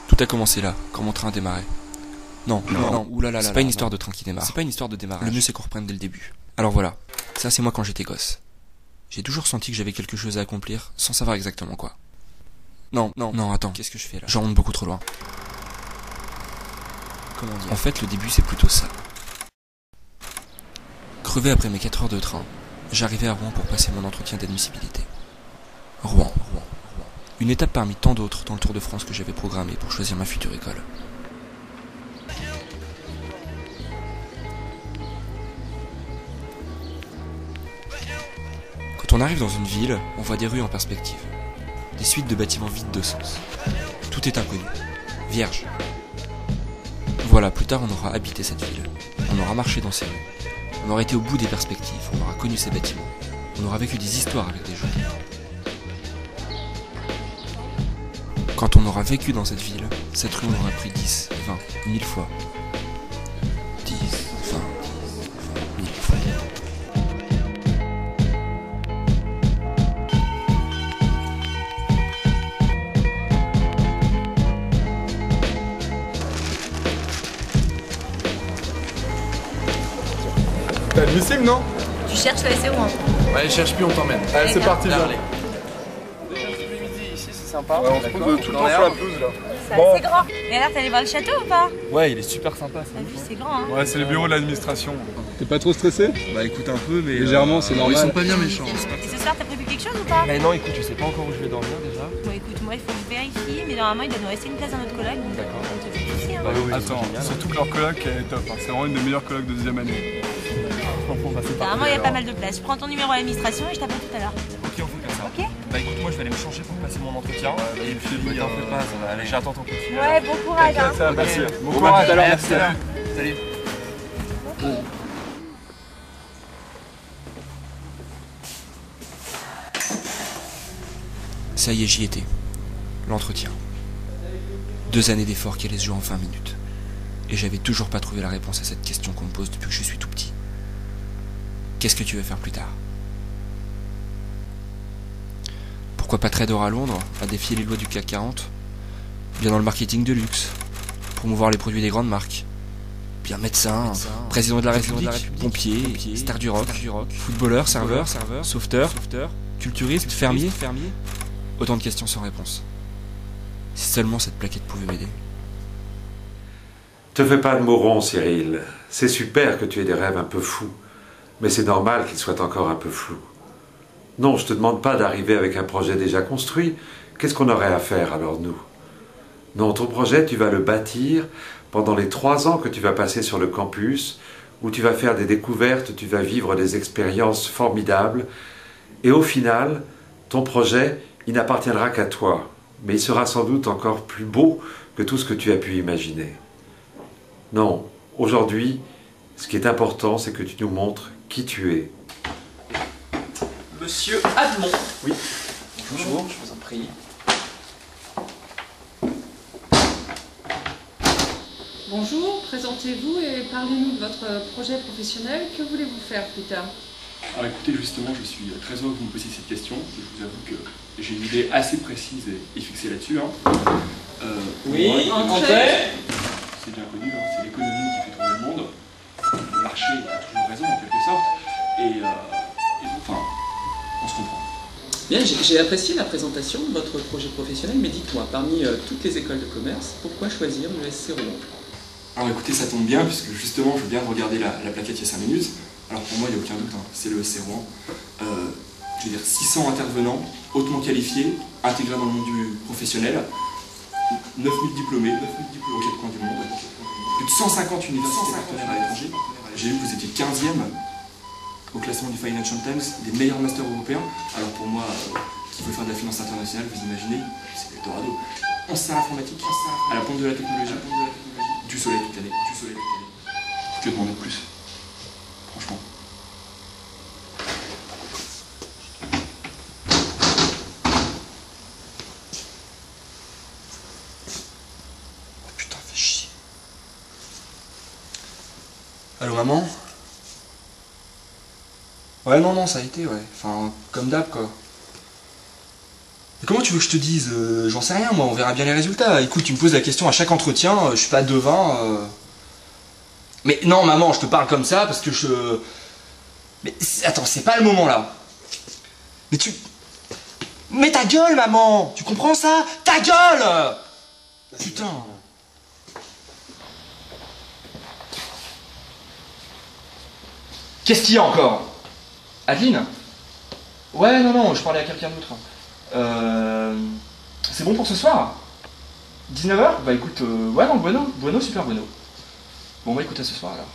Tout a commencé là, quand mon train a démarré. Non, oulala, c'est pas une histoire de train qui démarre. C'est pas une histoire de démarrage. Le mieux c'est qu'on reprenne dès le début. Alors voilà, ça c'est moi quand j'étais gosse. J'ai toujours senti que j'avais quelque chose à accomplir, sans savoir exactement quoi. Non, attends, qu'est-ce que je fais là? J'en rentre beaucoup trop loin. Comment dire? En fait, le début c'est plutôt ça. Crevé après mes 4 heures de train, j'arrivais à Rouen pour passer mon entretien d'admissibilité. Rouen. Une étape parmi tant d'autres dans le Tour de France que j'avais programmé pour choisir ma future école. Quand on arrive dans une ville, on voit des rues en perspective, des suites de bâtiments vides de sens. Tout est inconnu, vierge. Voilà, plus tard on aura habité cette ville, on aura marché dans ces rues, on aura été au bout des perspectives, on aura connu ces bâtiments, on aura vécu des histoires avec des gens. Quand on aura vécu dans cette ville, cette rue on aura pris 10, 20, 1000 fois. 10, 20, 1000 fois. T'es admissible, non? Tu cherches la SE ou un? Allez, cherche plus, on t'emmène. Allez, c'est parti, viens. Sympa. Ouais, on se pose tout le temps sur la pelouse là. C'est assez grand. Et alors, t'es allé voir le château ou pas? Ouais, il est super sympa. T'as vu, c'est grand, hein. Ouais, c'est les bureaux de l'administration. T'es pas trop stressé? Bah écoute un peu, mais... Légèrement, c'est normal. Ils sont pas bien méchants. Et ce soir, t'as prévu quelque chose ou pas? Non, écoute, je sais pas encore où je vais dormir déjà. Bon, écoute, moi, il faut que je vérifie, mais normalement, il doit nous rester une place dans notre coloc. D'accord. Ça te fait plaisir, hein. Bah oui, attends, surtout que leur coloc est top. Hein. C'est vraiment une des meilleures colocs de deuxième année. Normalement, il y a pas mal de place. Je prends ton numéro à l'administration et je t'appelle tout à l'heure. Ok, on fait comme ça. Ok? Bah écoute, moi je vais aller me changer pour passer mon entretien. Et puis, t'en fais pas, ça va aller. J'attends ton coup de fil. Ouais, bon courage, hein. Ça va passer. Bon courage, tout à l'heure, merci. Salut. Ça y est, j'y étais. L'entretien. 2 années d'efforts qui allaient se jouer en 20 minutes. Et j'avais toujours pas trouvé la réponse à cette question qu'on me pose depuis que je suis tout petit. Qu'est-ce que tu veux faire plus tard? Pourquoi pas trader à Londres, à défier les lois du CAC 40? Bien dans le marketing de luxe, promouvoir les produits des grandes marques. Bien médecin, président de la République, pompier, star du rock, footballeur, serveur, sauveteur, culturiste, fermier. Autant de questions sans réponse. Si seulement cette plaquette pouvait m'aider. Te fais pas de moron, Cyril. C'est super que tu aies des rêves un peu fous, mais c'est normal qu'ils soient encore un peu flous. Non, je te demande pas d'arriver avec un projet déjà construit. Qu'est-ce qu'on aurait à faire alors, nous? Non, ton projet, tu vas le bâtir pendant les 3 ans que tu vas passer sur le campus, où tu vas faire des découvertes, tu vas vivre des expériences formidables, et au final, ton projet, il n'appartiendra qu'à toi, mais il sera sans doute encore plus beau que tout ce que tu as pu imaginer. Non, aujourd'hui, ce qui est important, c'est que tu nous montres qui tu es. Monsieur Admont. Oui. Bonjour, je vous en prie. Bonjour, présentez-vous et parlez-nous de votre projet professionnel. Que voulez-vous faire plus tard? Alors écoutez, justement, je suis très heureux que vous me posiez cette question. Je vous avoue que j'ai une idée assez précise et fixée là-dessus. Oui, moi, entrée. C'est bien connu, c'est l'économie qui fait tourner le monde. Le marché a toujours raison en quelque sorte. Et enfin, on se comprend. Bien, j'ai apprécié la présentation de votre projet professionnel, mais dites-moi, parmi toutes les écoles de commerce, pourquoi choisir l'ESC Rouen? Alors écoutez, ça tombe bien, puisque justement, je viens de regarder la plaquette il y a 5 minutes. Alors pour moi, il n'y a aucun doute, c'est le ESC Rouen. Je veux dire, 600 intervenants, hautement qualifiés, intégrés dans le monde du professionnel, 9000 diplômés, aux quatre coins du monde, plus de 150 universités partenaires à l'étranger. J'ai vu que vous étiez 15e au classement du Financial Times, des meilleurs masters européens. Alors pour moi, qui veut faire de la finance internationale, vous imaginez, c'est l'Eldorado. On sert l'informatique, à la pointe de la technologie, du soleil toute l'année, Que demander de plus? Franchement. Oh putain, fais chier. Allô, maman? Ouais, non, ça a été, ouais. Enfin, comme d'hab, quoi. Mais comment tu veux que je te dise? J'en sais rien, moi, on verra bien les résultats. Écoute, tu me poses la question à chaque entretien, je suis pas devin. Mais non, maman, je te parle comme ça parce que je... Mais attends, c'est pas le moment, là. Mais tu... Mais ta gueule, maman! Tu comprends ça? Ta gueule! Putain! Qu'est-ce qu'il y a encore? Adeline? Ouais, non, je parlais à quelqu'un d'autre. C'est bon pour ce soir? 19h? Bah écoute, ouais, non, bueno, super bueno. Bon, bah écoute, à ce soir alors.